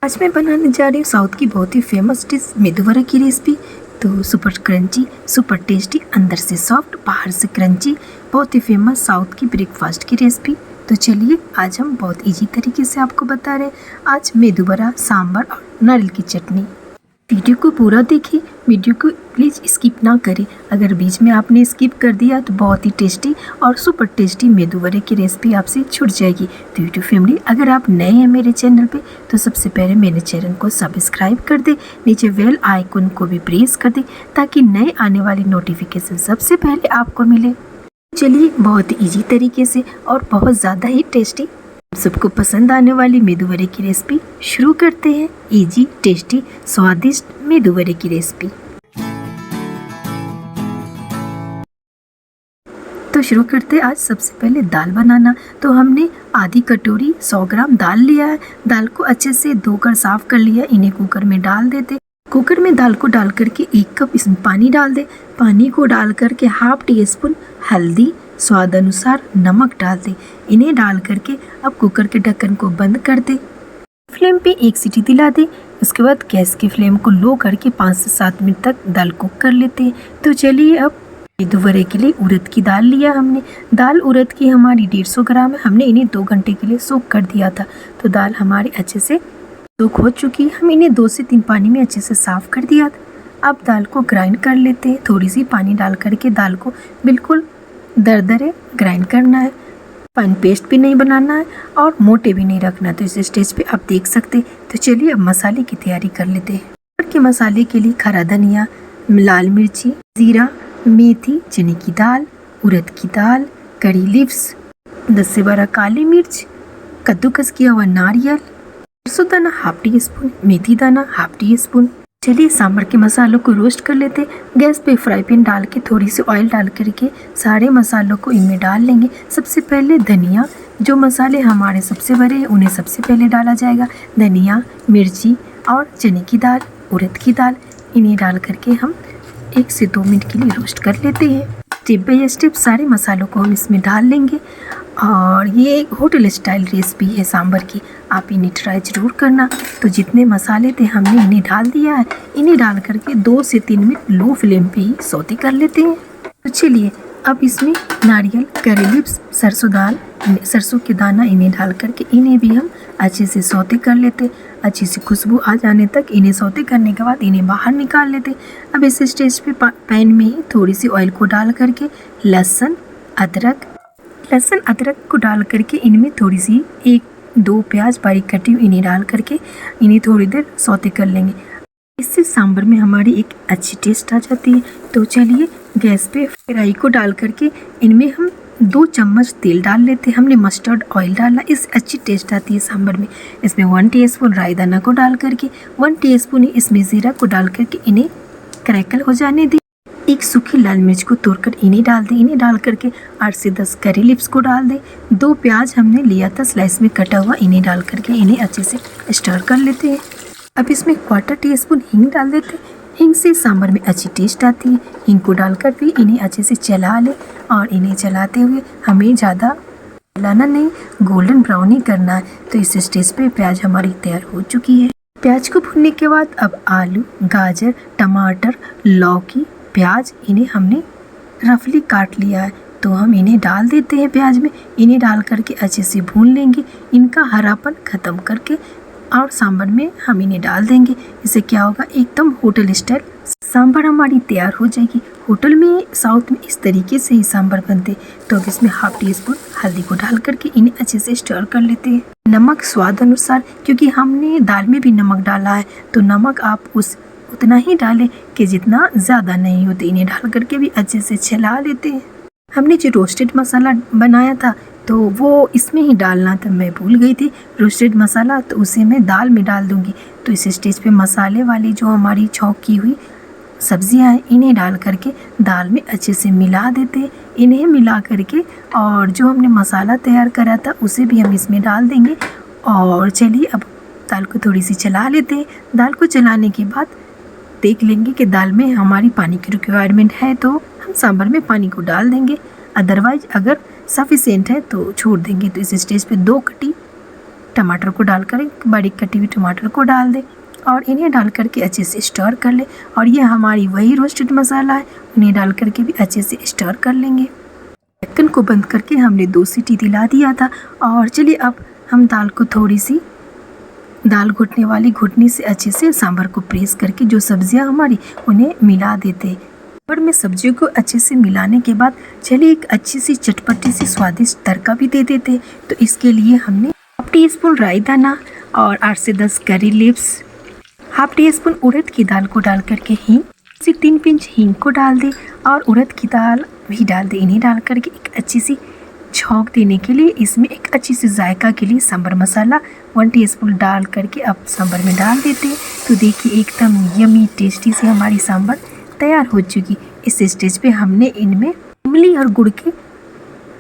आज मैं बनाने जा रही हूँ साउथ की बहुत ही फेमस डिश मेदू वड़ा की रेसिपी। तो सुपर क्रंची, सुपर टेस्टी, अंदर से सॉफ्ट बाहर से क्रंची, बहुत ही फेमस साउथ की ब्रेकफास्ट की रेसिपी। तो चलिए आज हम बहुत इजी तरीके से आपको बता रहे हैं आज मेदू वड़ा, सांभर और नारियल की चटनी। वीडियो को पूरा देखिए, वीडियो को प्लीज़ स्किप ना करें। अगर बीच में आपने स्किप कर दिया तो बहुत ही टेस्टी और सुपर टेस्टी मेदू वड़े की रेसिपी आपसे छूट जाएगी। तो यूट्यूब फैमिली, अगर आप नए हैं मेरे चैनल पे तो सबसे पहले मेरे चैनल को सब्सक्राइब कर दे, नीचे बेल आइकन को भी प्रेस कर दे ताकि नए आने वाली नोटिफिकेशन सबसे पहले आपको मिले। चलिए बहुत ईजी तरीके से और बहुत ज़्यादा ही टेस्टी सबको पसंद आने वाली मेदू वड़े की रेसिपी शुरू करते हैं। इजी, टेस्टी, स्वादिष्ट मेदू वड़े की रेसिपी। तो शुरू करते हैं आज सबसे पहले दाल बनाना। तो हमने आधी कटोरी 100 ग्राम दाल लिया है। दाल को अच्छे से धोकर साफ कर लिया। इन्हें कुकर में डाल देते। कुकर में दाल को डाल करके 1 कप इसमें पानी डाल दे। पानी को डाल करके हाफ टी स्पून हल्दी, स्वाद अनुसार नमक डाल दे। इन्हें डाल करके अब कुकर के ढक्कन को बंद कर दे। फ्लेम पे 1 सीटी दिला दे। उसके बाद गैस की फ्लेम को लो करके 5 से 7 मिनट तक दाल कुक कर लेते हैं। तो चलिए अब मेदू वड़े के लिए उड़द की दाल लिया हमने। दाल उड़द की हमारी 150 ग्राम है। हमने इन्हें 2 घंटे के लिए सोक कर दिया था। तो दाल हमारी अच्छे से सोक हो चुकी है। हम इन्हें 2 से 3 पानी में अच्छे से साफ कर दिया था। अब दाल को ग्राइंड कर लेते हैं। थोड़ी सी पानी डाल करके दाल को बिल्कुल दरदरे ग्राइंड करना है। फाइन पेस्ट भी नहीं बनाना है और मोटे भी नहीं रखना। तो इस स्टेज पे आप देख सकते। तो चलिए अब मसाले की तैयारी कर लेते हैं। और के मसाले के लिए खरा धनिया, लाल मिर्ची, जीरा, मेथी, चने की दाल, उड़द की दाल, करी लीव्स, 10 से 12 काली मिर्च, कद्दूकस किया हुआ नारियल, सरसों दाना हाफ टी स्पून, मेथी दाना हाफ टी स्पून। चलिए सांभर के मसालों को रोस्ट कर लेते। गैस पे फ्राई पैन डाल के थोड़ी सी ऑयल डाल करके सारे मसालों को इनमें डाल लेंगे। सबसे पहले धनिया, जो मसाले हमारे सबसे बड़े हैं उन्हें सबसे पहले डाला जाएगा। धनिया, मिर्ची और चने की दाल, उड़द की दाल, इन्हें डाल करके हम 1 से 2 मिनट के लिए रोस्ट कर लेते हैं। स्टेप बाय स्टेप सारे मसालों को हम इसमें डाल लेंगे। और ये एक होटल स्टाइल रेसिपी है सांभर की, आप इन्हें ट्राई ज़रूर करना। तो जितने मसाले थे हमने इन्हें डाल दिया है। इन्हें डाल करके 2 से 3 मिनट लो फ्लेम पे ही सौते कर लेते हैं। तो चलिए अब इसमें नारियल, करी लीव्स, सरसों के दाना इन्हें डाल करके इन्हें भी हम अच्छे से सौते कर लेते। अच्छी सी खुशबू आ जाने तक इन्हें सौते करने के बाद इन्हें बाहर निकाल लेते। अब इस स्टेज पे पैन में ही थोड़ी सी ऑयल को डाल करके लहसुन अदरक को डाल करके इनमें थोड़ी सी 1-2 प्याज बारीक कटी हुई इन्हें डाल करके इन्हें थोड़ी देर सौते कर लेंगे। इससे सांभर में हमारी एक अच्छी टेस्ट आ जाती है। तो चलिए गैस पे कढ़ाई को डाल करके इनमें हम 2 चम्मच तेल डाल लेते हैं। हमने मस्टर्ड ऑयल डाला, इससे अच्छी टेस्ट आती है सांभर में। इसमें 1 टीस्पून राई दाना को डाल करके 1 टीस्पून इसमें जीरा को डाल करके इन्हें क्रैकल हो जाने दें। 1 सूखी लाल मिर्च को तोड़कर इन्हें डाल दें। इन्हें डाल करके 8 से 10 करी लीव्स को डाल दें। 2 प्याज हमने लिया था स्लाइस में कटा हुआ, इन्हें डाल करके इन्हें अच्छे से स्टर कर लेते हैं। अब इसमें 1/4 टीस्पून हींग डाल देते हैं। हींग से सांभर में अच्छी टेस्ट आती है। हींग को डालकर भी इन्हें अच्छे से चला लें और इन्हें चलाते हुए हमें ज़्यादा चलाना नहीं, गोल्डन ब्राउन ही करना है। तो इस स्टेज पे प्याज हमारी तैयार हो चुकी है। प्याज को भूनने के बाद अब आलू, गाजर, टमाटर, लौकी, प्याज इन्हें हमने रफली काट लिया है। तो हम इन्हें डाल देते हैं प्याज में। इन्हें डाल करके अच्छे से भून लेंगे, इनका हरापन ख़त्म करके और सांभर में हम इन्हें डाल देंगे। इससे क्या होगा, एकदम होटल स्टाइल सांभर हमारी तैयार हो जाएगी। होटल में, साउथ में इस तरीके से ही सांभर बनते। तो अब इसमें हाफ टी स्पून हल्दी को डाल करके इन्हें अच्छे से स्टर कर लेते हैं। नमक स्वाद अनुसार, क्योंकि हमने दाल में भी नमक डाला है तो नमक आप उतना ही डालें कि जितना ज़्यादा नहीं होते। इन्हें डाल करके भी अच्छे से चला लेते हैं। हमने जो रोस्टेड मसाला बनाया था तो वो इसमें ही डालना था, मैं भूल गई थी रोस्टेड मसाला, तो उसे मैं दाल में डाल दूंगी। तो इस स्टेज पे मसाले वाली जो हमारी छौंक की हुई सब्जियां हैं इन्हें डाल करके दाल में अच्छे से मिला देते। इन्हें मिला करके और जो हमने मसाला तैयार करा था उसे भी हम इसमें डाल देंगे। और चलिए अब दाल को थोड़ी सी चला लेते हैं। दाल को चलाने के बाद देख लेंगे कि दाल में हमारी पानी की रिक्वायरमेंट है तो हम सांभर में पानी को डाल देंगे, अदरवाइज अगर सफिशिएंट है तो छोड़ देंगे। तो इस स्टेज पे 2 कटी टमाटर को डालकर, बारीक कटी हुई टमाटर को डाल दें और इन्हें डाल करके अच्छे से स्टर कर ले। और ये हमारी वही रोस्टेड मसाला है, उन्हें डाल करके भी अच्छे से स्टर कर लेंगे। ढक्कन को बंद करके हमने 2 सीटी दिला दिया था। और चलिए अब हम दाल को थोड़ी सी दाल घुटने वाली घुटनी से अच्छे से सांभर को प्रेस करके जो सब्जियां हमारी उन्हें मिला देते। सांभर में सब्जियों को अच्छे से मिलाने के बाद चलिए एक अच्छी सी चटपटी सी स्वादिष्ट तड़का भी दे देते। तो इसके लिए हमने 1/2 टीस्पून राई दाना और 8 से 10 करी लीव्स, 1/2 टीस्पून उड़द की दाल को डाल करके हींग से 3 पिंच हींग को डाल दें और उड़द की दाल भी डाल दें। इन्हें डाल करके एक अच्छी सी छौंक देने के लिए इसमें एक अच्छी सी जायका के लिए सांभर मसाला 1 टीस्पून डाल करके अब सांभर में डाल देते हैं। तो देखिए एकदम यमी टेस्टी से हमारी सांभर तैयार हो चुकी। इस स्टेज पे हमने इनमें इमली और गुड़ की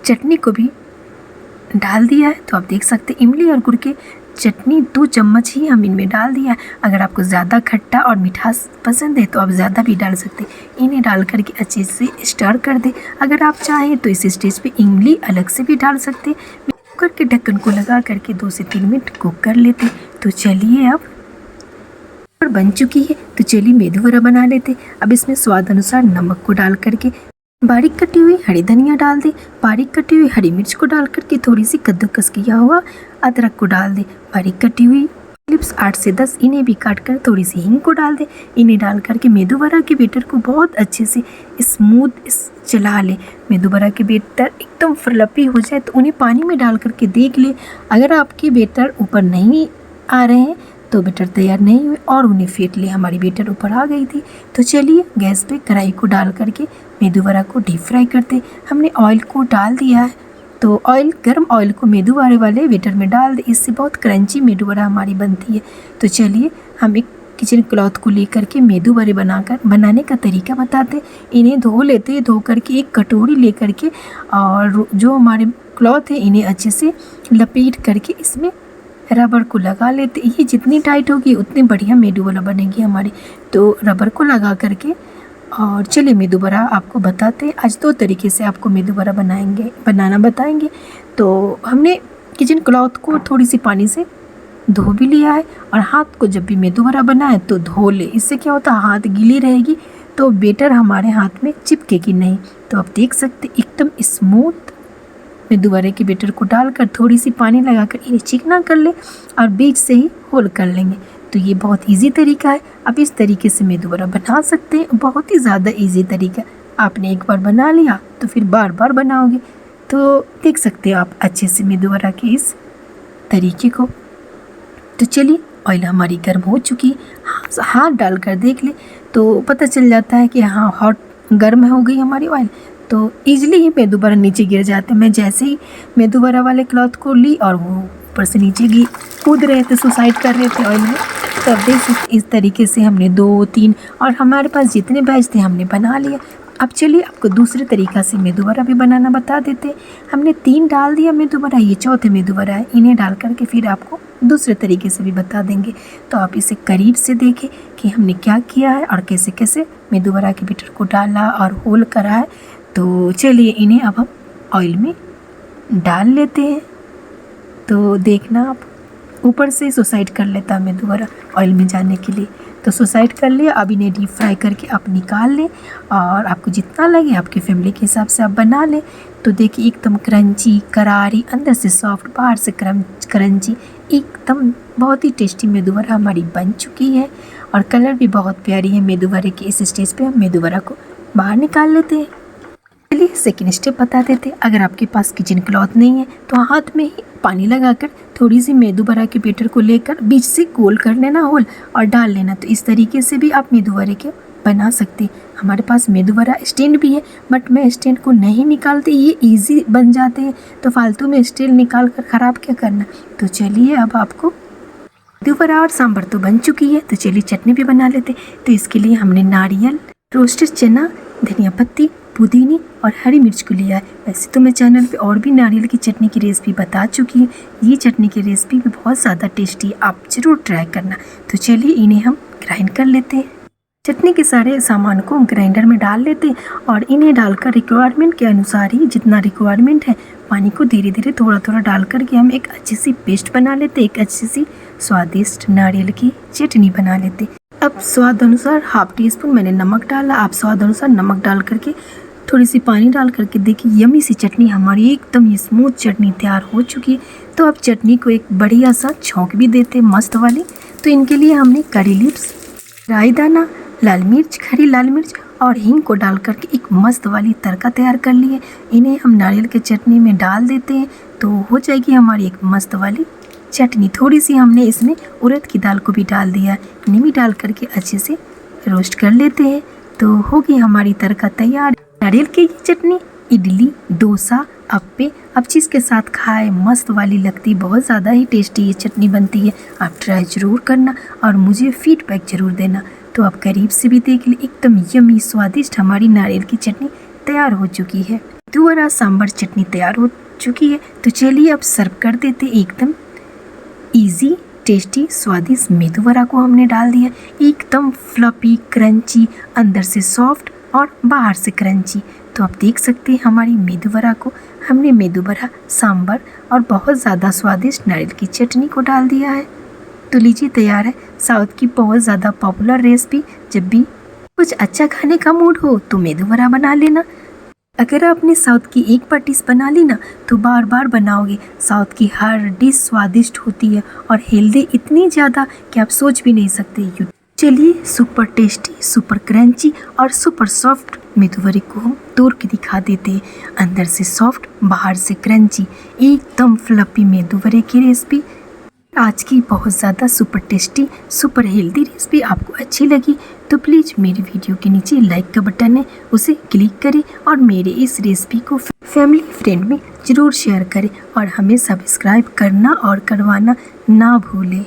चटनी को भी डाल दिया है। तो आप देख सकते हैं इमली और गुड़ के चटनी 2 चम्मच ही हम इनमें डाल दिया है। अगर आपको ज़्यादा खट्टा और मिठास पसंद है तो आप ज़्यादा भी डाल सकते हैं। इन्हें डाल करके अच्छे से स्टर कर दें। अगर आप चाहें तो इस स्टेज पे इमली अलग से भी डाल सकते हैं। कुकर के ढक्कन को लगा करके 2 से 3 मिनट कुक कर लेते। तो चलिए अब बन चुकी है। तो चलिए मेदू वड़ा बना लेते। अब इसमें स्वाद अनुसार नमक को डाल करके बारीक कटी हुई हरी धनिया डाल दें, बारीक कटी हुई हरी मिर्च को डाल करके थोड़ी सी कद्दूकस किया हुआ अदरक को डाल दें, बारीक कटी हुई लिप्स 8 से 10 इन्हें भी काट कर थोड़ी सी हींग को डाल दें। इन्हें डाल करके मेदू वड़ा के बैटर को बहुत अच्छे से स्मूथ चला लें। मेदू वड़ा के बैटर एकदम फ्लफी हो जाए तो उन्हें पानी में डाल करके देख ले। अगर आपके बैटर ऊपर नहीं आ रहे हैं तो बैटर तैयार नहीं हुए और उन्हें फेंट ले। हमारी बैटर ऊपर आ गई थी। तो चलिए गैस पे कढ़ाई को डाल करके मेदू वड़ा को डीप फ्राई करते। हमने ऑयल को डाल दिया है। तो गर्म ऑयल को मेदू वड़े वाले बैटर में डाल दे। इससे बहुत क्रंची मेदू वड़ा हमारी बनती है। तो चलिए हम एक किचन क्लॉथ को लेकर के मेदू वड़े बनाने का तरीका बताते। इन्हें धो लेते, धो करके एक कटोरी लेकर के और जो हमारे क्लॉथ है इन्हें अच्छे से लपेट करके इसमें रबर को लगा लेते। ये जितनी टाइट होगी उतनी बढ़िया मेदू वड़ा बनेगी हमारी। तो रबर को लगा करके और चलिए मेदू वड़ा आपको बताते हैं। आज 2 तरीके से आपको मेदू वड़ा बनाना बताएंगे। तो हमने किचन क्लॉथ को थोड़ी सी पानी से धो भी लिया है और हाथ को जब भी मेदू वड़ा बनाए तो धो ले। इससे क्या होता है हाथ गीली रहेगी तो बैटर हमारे हाथ में चिपकेगी नहीं। तो आप देख सकते एकदम स्मूथ मेदू वड़े के बैटर को डालकर थोड़ी सी पानी लगाकर इन्हें चिकना कर ले और बीच से ही होल कर लेंगे। तो ये बहुत इजी तरीका है। आप इस तरीके से मेदू वड़ा बना सकते हैं। बहुत ही ज़्यादा इजी तरीका। आपने एक बार बना लिया तो फिर बार बार बनाओगे। तो देख सकते हो आप अच्छे से मेदू वड़ा के इस तरीके को। तो चलिए ऑयल हमारी गर्म हो चुकी है। हाथ डालकर देख ले तो पता चल जाता है कि हाँ हॉट गर्म हो गई हमारी ऑयल। तो ईजिली ही मेदू वड़ा नीचे गिर जाते हैं। मैं जैसे ही मेदू वड़ा वाले क्लॉथ को ली और वो ऊपर से नीचे कूद रहे थे, सुसाइड कर रहे थे ऑयल में। तो अब देख सकते इस तरीके से हमने 2, 3 और हमारे पास जितने बैच थे हमने बना लिया। अब चलिए आपको दूसरे तरीक़ा से मेदू वड़ा भी बनाना बता देते। हमने 3 डाल दिया मेदू वड़ा, ये चौथे मेदू वड़ा है। इन्हें डाल करके फिर आपको दूसरे तरीके से भी बता देंगे। तो आप इसे करीब से देखें कि हमने क्या किया है और कैसे कैसे मेदू वड़ा के बैटर को डाला और होल करा है। तो चलिए इन्हें अब हम ऑयल में डाल लेते हैं। तो देखना आप ऊपर से सुसाइड कर लेता है मेदू वड़ा ऑयल में जाने के लिए। तो सुसाइड कर लिया। अब इन्हें डीप फ्राई करके आप निकाल लें और आपको जितना लगे आपकी फैमिली के हिसाब से आप बना लें। तो देखिए एकदम क्रंची करारी, अंदर से सॉफ्ट बाहर से क्रंची, एकदम बहुत ही टेस्टी मेदू वड़ा हमारी बन चुकी है और कलर भी बहुत प्यारी है मेदू वड़े की। इस स्टेज पे हम मेदू वड़ा को बाहर निकाल लेते हैं। चलिए सेकेंड स्टेप बता देते। अगर आपके पास किचन क्लॉथ नहीं है तो हाथ में ही पानी लगाकर थोड़ी सी मेदू वड़ा के बैटर को लेकर बीच से गोल कर लेना होल और डाल लेना। तो इस तरीके से भी आप मेदू वड़े के बना सकते हैं। हमारे पास मेदू वड़ा स्टैंड भी है बट मैं स्टैंड को नहीं निकालती, ये इजी बन जाते हैं। तो फालतू में स्टैंड निकाल कर ख़राब क्या करना। तो चलिए अब आपको मेदू वड़ा और सांभर तो बन चुकी है। तो चलिए चटनी भी बना लेते। तो इसके लिए हमने नारियल, रोस्टेड चना, धनिया पत्ती, पुदीने और हरी मिर्च को लिया है। वैसे तो मैं चैनल पे और भी नारियल की चटनी की रेसिपी बता चुकी हूँ। ये चटनी की रेसिपी भी बहुत ज़्यादा टेस्टी है, आप ज़रूर ट्राई करना। तो चलिए इन्हें हम ग्राइंड कर लेते हैं। चटनी के सारे सामान को ग्राइंडर में डाल लेते हैं और इन्हें डालकर रिक्वायरमेंट के अनुसार ही जितना रिक्वायरमेंट है पानी को धीरे धीरे थोड़ा थोड़ा डाल करके हम एक अच्छी सी पेस्ट बना लेते, एक अच्छी सी स्वादिष्ट नारियल की चटनी बना लेते। अब स्वाद अनुसार हाफ टी स्पून मैंने नमक डाला। आप स्वाद अनुसार नमक डाल करके थोड़ी सी पानी डाल करके देखिए यमी सी चटनी हमारी एकदम स्मूथ चटनी तैयार हो चुकी है। तो अब चटनी को एक बढ़िया सा छौंक भी देते मस्त वाली। तो इनके लिए हमने करी लीव्स, राई दाना, लाल मिर्च, खड़ी लाल मिर्च और हींग को डाल करके एक मस्त वाली तड़का तैयार कर लिए। इन्हें हम नारियल के चटनी में डाल देते हैं तो हो जाएगी हमारी एक मस्त वाली चटनी। थोड़ी सी हमने इसमें उड़द की दाल को भी डाल दिया, इन्हें भी डाल करके अच्छे से रोस्ट कर लेते हैं तो होगी हमारी तड़का तैयार। नारियल की ये चटनी इडली, डोसा, अप्पे, अब चीज़ के साथ खाए मस्त वाली लगती, बहुत ज़्यादा ही टेस्टी ये चटनी बनती है। आप ट्राई ज़रूर करना और मुझे फीडबैक ज़रूर देना। तो आप करीब से भी देख ले, एकदम यमी स्वादिष्ट हमारी नारियल की चटनी तैयार हो चुकी है। मेदू वड़ा सांभर चटनी तैयार हो चुकी है। तो चलिए अब सर्व कर देते। एकदम ईजी टेस्टी स्वादिष्ट मेदू वड़ा को हमने डाल दिया, एकदम फ्लफी क्रंची, अंदर से सॉफ्ट और बाहर से क्रंची। तो आप देख सकते हैं हमारी मेदू वड़ा को हमने मेदू वड़ा, सांभर और बहुत ज़्यादा स्वादिष्ट नारियल की चटनी को डाल दिया है। तो लीजिए तैयार है साउथ की बहुत ज़्यादा पॉपुलर रेसिपी। जब भी कुछ अच्छा खाने का मूड हो तो मेदू वड़ा बना लेना। अगर आपने साउथ की एक बार डिश बना ली ना तो बार बार बनाओगे। साउथ की हर डिश स्वादिष्ट होती है और हेल्दी इतनी ज़्यादा कि आप सोच भी नहीं सकते। चलिए सुपर टेस्टी, सुपर क्रंची और सुपर सॉफ्ट मेदू वड़े को हम तोड़ के दिखा देते हैं। अंदर से सॉफ्ट, बाहर से क्रंची, एकदम फ्लफी मेदू वड़े की रेसिपी आज की बहुत ज़्यादा super tasty, super healthy recipe आपको अच्छी लगी तो प्लीज़ मेरी वीडियो के नीचे लाइक का बटन है उसे क्लिक करें और मेरे इस रेसिपी को फैमिली फ्रेंड में ज़रूर शेयर करें और हमें सब्सक्राइब करना और करवाना ना भूलें।